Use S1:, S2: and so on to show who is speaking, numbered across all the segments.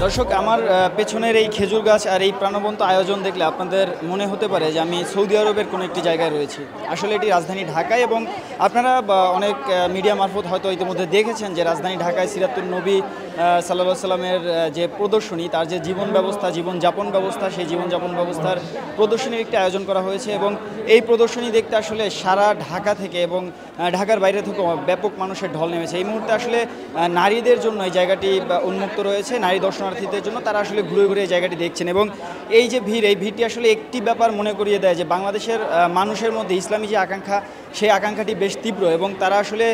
S1: দর্শক, আমার পেছনের এই খেজুর গাছ আর এই প্রাণবন্ত আয়োজন দেখলে আপনাদের মনে হতে পারে যে আমি সৌদি আরবের কোনো একটি জায়গায় রয়েছি। আসলে এটি রাজধানী ঢাকায়, এবং আপনারা অনেক মিডিয়া মারফত হয়তো ইতিমধ্যে দেখেছেন যে রাজধানী ঢাকায় সিরাতুন নবী সাল্লাল্লাহু সাল্লামের যে প্রদর্শনী, তার যে জীবন ব্যবস্থা, জীবনযাপন ব্যবস্থা, সেই জীবনযাপন ব্যবস্থার প্রদর্শনীর একটি আয়োজন করা হয়েছে। এবং এই প্রদর্শনী দেখতে আসলে সারা ঢাকা থেকে এবং ঢাকার বাইরে থেকেও ব্যাপক মানুষের ঢল নেমেছে। এই মুহূর্তে আসলে নারীদের জন্য এই জায়গাটি উন্মুক্ত রয়েছে, নারী দর্শনার্থীদের জন্য। তারা আসলে ঘুরে ঘুরে এই জায়গাটি দেখছেন, এবং এই যে ভিড়, এই ভিড়টি আসলে একটি ব্যাপার মনে করিয়ে দেয় যে বাংলাদেশের মানুষের মধ্যে ইসলামী যে আকাঙ্ক্ষা, সেই আকাঙ্ক্ষাটি বেশ তীব্র, এবং তারা আসলে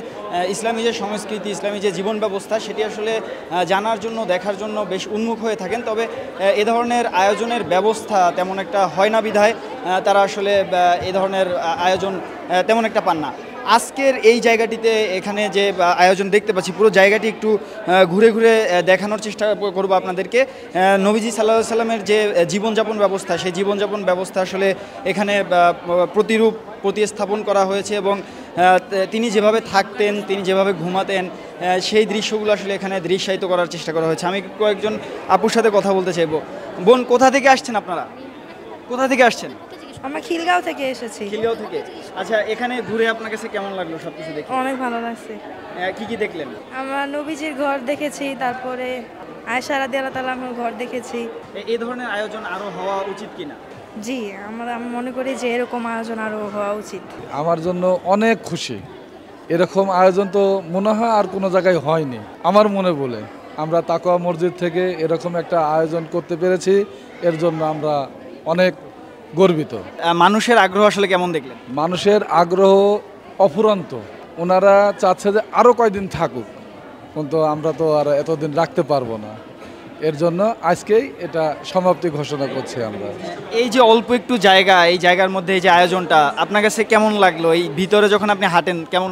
S1: ইসলামী যে সংস্কৃতি, ইসলামী যে জীবন ব্যবস্থা, সেটি আসলে জানার জন্য, দেখার জন্য বেশ উন্মুখ হয়ে থাকেন। তবে এ ধরনের আয়োজনের ব্যবস্থা তেমন একটা হয় না বিধায় তারা আসলে এ ধরনের আয়োজন তেমন একটা পান না। আজকের এই জায়গাটিতে এখানে যে আয়োজন দেখতে পাচ্ছি, পুরো জায়গাটি একটু ঘুরে ঘুরে দেখানোর চেষ্টা করব আপনাদেরকে। নবীজি সাল্লাল্লাহু আলাইহি সাল্লামের যে জীবনযাপন ব্যবস্থা, সেই জীবনযাপন ব্যবস্থা আসলে এখানে প্রতিস্থাপন করা হয়েছে, এবং তিনি যেভাবে থাকতেন, তিনি যেভাবে ঘুমাতেন, সেই দৃশ্যগুলো আসলে এখানে দৃশ্যায়িত করার চেষ্টা করা হয়েছে। আমি কয়েকজন আপুর সাথে কথা বলতে চাইবো। বোন, কোথা থেকে আসছেন আপনারা? কোথা থেকে আসছেন?
S2: আমরা খিলগাঁও থেকে এসেছি।
S1: খিলগাঁও থেকে। আচ্ছা, এখানে ঘুরে আপনার কাছে কেমন লাগলো সবকিছু দেখে?
S2: অনেক ভালো লাগছে।
S1: কি কি দেখলেন?
S2: আমরা নবীজির ঘর দেখেছি, তারপরে আয়েশা রাদিয়াল্লাহু তাআলার ঘর দেখেছি।
S1: এই ধরনের আয়োজন আরো হওয়া উচিত কিনা?
S2: জি, আমি মনে করি যে এরকম আয়োজন আরো হওয়া উচিত।
S3: আমার জন্য অনেক খুশি। এরকম আয়োজন তো মনে হয় আর কোনো জায়গায় হয়নি আমার মনে বলে। আমরা তাকওয়া মসজিদ থেকে এরকম একটা আয়োজন করতে পেরেছি, এর জন্য আমরা অনেক গর্বিত।
S1: মানুষের আগ্রহ আসলে কেমন দেখলেন?
S3: মানুষের আগ্রহ অফুরন্ত। ওনারা চাচ্ছে যে আরও কয়দিন থাকুক, কিন্তু আমরা তো আর এতদিন রাখতে পারবো না। এর জন্য আজকেই এটা সমাপ্তি ঘোষণা করছি আমরা।
S1: এই যে অল্প একটু জায়গা, এই জায়গার মধ্যে এই যে আয়োজনটা আপনার কাছে কেমন লাগলো? এই ভিতরে যখন আপনি হাঁটেন কেমন?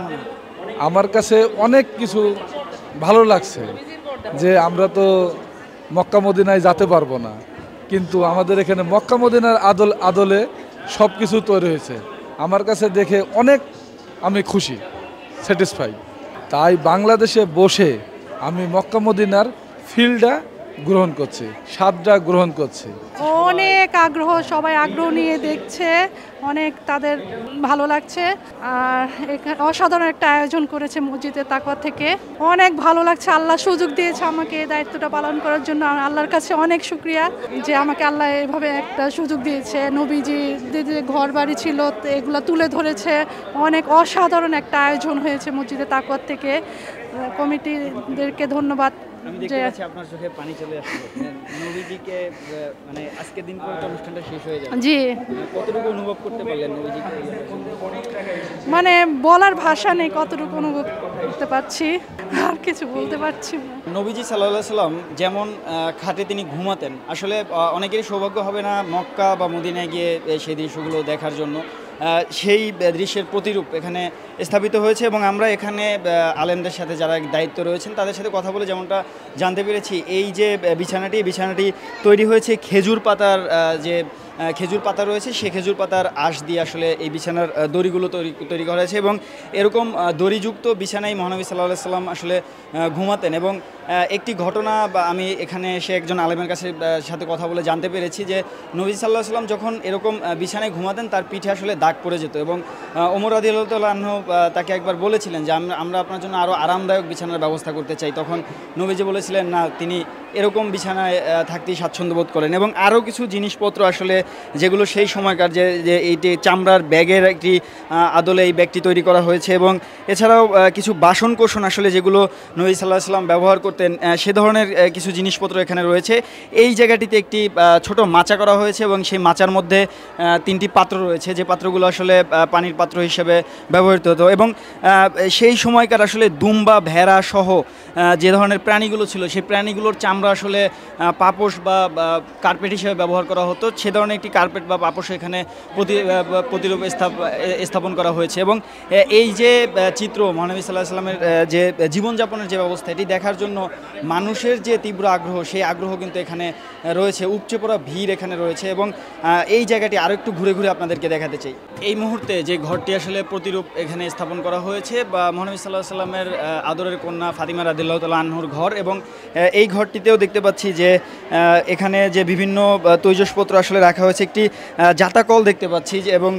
S3: আমার কাছে অনেক কিছু ভালো লাগছে, যে আমরা তো মক্কা মদিনায় যেতে পারবো না, কিন্তু আমাদের এখানে মক্কা মদিনার আদলে সব কিছু তৈরি হয়েছে। আমার কাছে দেখে অনেক আমি খুশি, স্যাটিসফাই। তাই বাংলাদেশে বসে আমি মক্কা মদিনার ফিলটা গ্রহণ করছি, স্বাদটা গ্রহণ করছি।
S4: অনেক আগ্রহ, সবাই আগ্রহ নিয়ে দেখছে, অনেক তাদের ভালো লাগছে। আর অসাধারণ একটা আয়োজন করেছে মসজিদে তাকওয়া থেকে, অনেক ভালো লাগছে। আল্লাহ সুযোগ দিয়েছে আমাকে এই দায়িত্বটা পালন করার জন্য। আল্লাহর কাছে অনেক শুকরিয়া যে আমাকে আল্লাহ এভাবে একটা সুযোগ দিয়েছে। নবীজি যে ঘর বাড়ি ছিল এগুলো তুলে ধরেছে। অনেক অসাধারণ একটা আয়োজন হয়েছে মসজিদে তাকওয়া থেকে। কমিটিদেরকে ধন্যবাদ।
S1: আমি দেখতে পাচ্ছি আপনার চোখে পানি চলে আসছে। নবীজিকে মানে আজকের দিন পর্যন্ত অনুষ্ঠানটা শেষ হয়ে যাবে।
S4: জি,
S1: কতটুকু অনুভব করতে পারলেন নবীজিকে?
S4: মানে বলার ভাষা নেই কতটুকু অনুভব করতে পারছি, আর কিছু বলতে পারছি না।
S1: নবীজি সাল্লাল্লাহু আলাইহি সাল্লাম যেমন খাটে তিনি ঘুমাতেন, আসলে অনেকেরই সৌভাগ্য হবে না মক্কা বা মদিনায় গিয়ে সেই দৃশ্যগুলো দেখার জন্য। সেই দৃশ্যের প্রতিরূপ এখানে স্থাপিত হয়েছে, এবং আমরা এখানে আলেমদের সাথে যারা দায়িত্ব রয়েছেন তাদের সাথে কথা বলে যেমনটা জানতে পেরেছি, এই যে বিছানাটি তৈরি হয়েছে খেজুর পাতার যে খেজুর পাতা রয়েছে, সেই খেজুর পাতার আঁশ দিয়ে আসলে এই বিছানার দড়িগুলো তৈরি করা হয়েছে, এবং এরকম দড়িযুক্ত বিছানায় মহানবী সাল্লাল্লাহু আলাইহি সাল্লাম আসলে ঘুমাতেন। এবং একটি ঘটনা আমি এখানে এসে একজন আলেমের সাথে কথা বলে জানতে পেরেছি যে নবী সাল্লাল্লাহু আলাইহি সাল্লাম যখন এরকম বিছানায় ঘুমাতেন, তার পিঠে আসলে দাগ পড়ে যেত, এবং ওমর রাদিয়াল্লাহু তাআলা আনহু তাকে একবার বলেছিলেন যে আমরা আপনার জন্য আরও আরামদায়ক বিছানার ব্যবস্থা করতে চাই। তখন নবীজি বলেছিলেন না, তিনি এরকম বিছানায় থাকতেই স্বাচ্ছন্দ্য বোধ করেন। এবং আরও কিছু জিনিসপত্র আসলে যেগুলো সেই সময়কার যে এইটি চামড়ার ব্যাগের একটি আদলে এই ব্যাগটি তৈরি করা হয়েছে, এবং এছাড়াও কিছু বাসন কোসন আসলে যেগুলো নবী সাল্লাল্লাহু আলাইহি সাল্লাম ব্যবহার করতেন, সে ধরনের কিছু জিনিসপত্র এখানে রয়েছে। এই জায়গাটিতে একটি ছোট মাচা করা হয়েছে, এবং সেই মাচার মধ্যে 3টি পাত্র রয়েছে, যে পাত্রগুলো আসলে পানির পাত্র হিসেবে ব্যবহৃত হতো। এবং সেই সময়কার আসলে দুম্বা, ভেড়া সহ যে ধরনের প্রাণীগুলো ছিল, সেই প্রাণীগুলোর চামড়া আসলে পাপোশ বা কার্পেট হিসেবে ব্যবহার করা হতো। সে ধরনের পরিমাণে একটি কার্পেট বা পাপোশ এখানে প্রতিরূপ স্থাপন করা হয়েছে। এবং এই যে চিত্র মহানবী সাল্লাল্লাহু আলাইহি সাল্লামের যে জীবনযাপনের যে ব্যবস্থা, এটি দেখার জন্য মানুষের যে তীব্র আগ্রহ, সেই আগ্রহ কিন্তু এখানে রয়েছে, উপচে পড়া ভিড় এখানে রয়েছে। এবং এই জায়গাটি আরও একটু ঘুরে ঘুরে আপনাদেরকে দেখাতে চাই। এই মুহূর্তে যে ঘরটি আসলে প্রতিরূপ এখানে স্থাপন করা হয়েছে বা মহানবী সাল্লাল্লাহু আলাইহি সাল্লামের আদরের কন্যা ফাতিমা রাদিয়াল্লাহু তাআলা আনহুর ঘর, এবং এই ঘরটিতেও দেখতে পাচ্ছি যে এখানে যে বিভিন্ন তৈজসপত্র আসলে রাখা হয়েছে, একটি জাতাকল দেখতে পাচ্ছি যে, এবং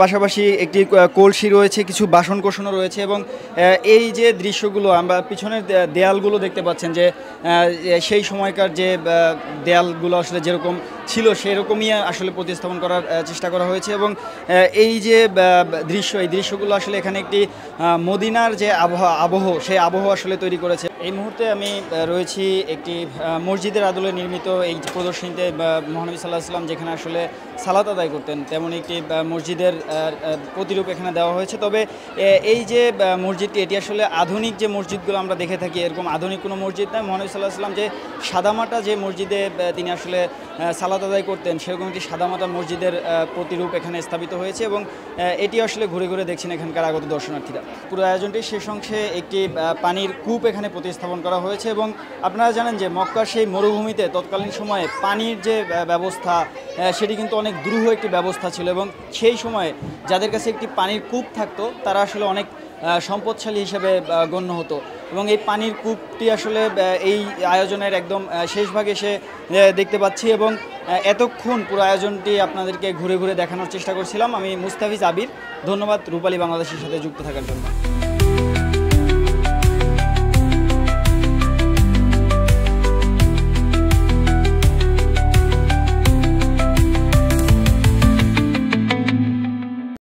S1: পাশাপাশি একটি কলসি রয়েছে, কিছু বাসন কোসনও রয়েছে। এবং এই যে দৃশ্যগুলো আমরা পিছনের দেয়ালগুলো দেখতে পাচ্ছেন যে সেই সময়কার যে দেয়ালগুলো আসলে যেরকম ছিল সেরকমই আসলে প্রতিস্থাপন করার চেষ্টা করা হয়েছে। এবং এই যে এই দৃশ্যগুলো আসলে এখানে একটি মদিনার যে আবহ সেই আবহ আসলে তৈরি করেছে। এই মুহূর্তে আমি রয়েছি একটি মসজিদের আদলে নির্মিত এই প্রদর্শনীতে মহানবী সাল্লাল্লাহু আলাইহি সাল্লাম যেখানে আসলে সালাত আদায় করতেন, তেমন একটি মসজিদের প্রতিরূপ এখানে দেওয়া হয়েছে। তবে এই যে মসজিদটি, এটি আসলে আধুনিক যে মসজিদগুলো আমরা দেখে থাকি এরকম আধুনিক কোনো মসজিদ নয়। মহানবী সাল্লাল্লাহু আলাইহি সাল্লাম যে সাদামাটা যে মসজিদে তিনি আসলে সালাত আদায় করতেন, সেরকম একটি সাদামাটা মসজিদের প্রতিরূপ এখানে স্থাপিত হয়েছে। এবং এটি আসলে ঘুরে ঘুরে দেখছেন এখানকার আগত দর্শনার্থীরা। পুরো আয়োজনটির শেষ অংশে একটি পানির কূপ এখানে প্রতিস্থাপন করা হয়েছে। এবং আপনারা জানেন যে মক্কার সেই মরুভূমিতে তৎকালীন সময়ে পানির যে ব্যবস্থা, সেটি কিন্তু অনেক দুরূহ একটি ব্যবস্থা ছিল। এবং সেই সময়ে যাদের কাছে একটি পানির কূপ থাকতো তারা আসলে অনেক সম্পদশালী হিসেবে গণ্য হতো। এবং এই পানির কূপটি আসলে এই আয়োজনের একদম শেষ ভাগে এসে দেখতে পাচ্ছি। এবং এতক্ষণ পুরো আয়োজনটি আপনাদেরকে ঘুরে ঘুরে দেখানোর চেষ্টা করছিলাম। আমি মুস্তাফিজ আবির, ধন্যবাদ রূপালী বাংলাদেশের সাথে যুক্ত থাকার জন্য।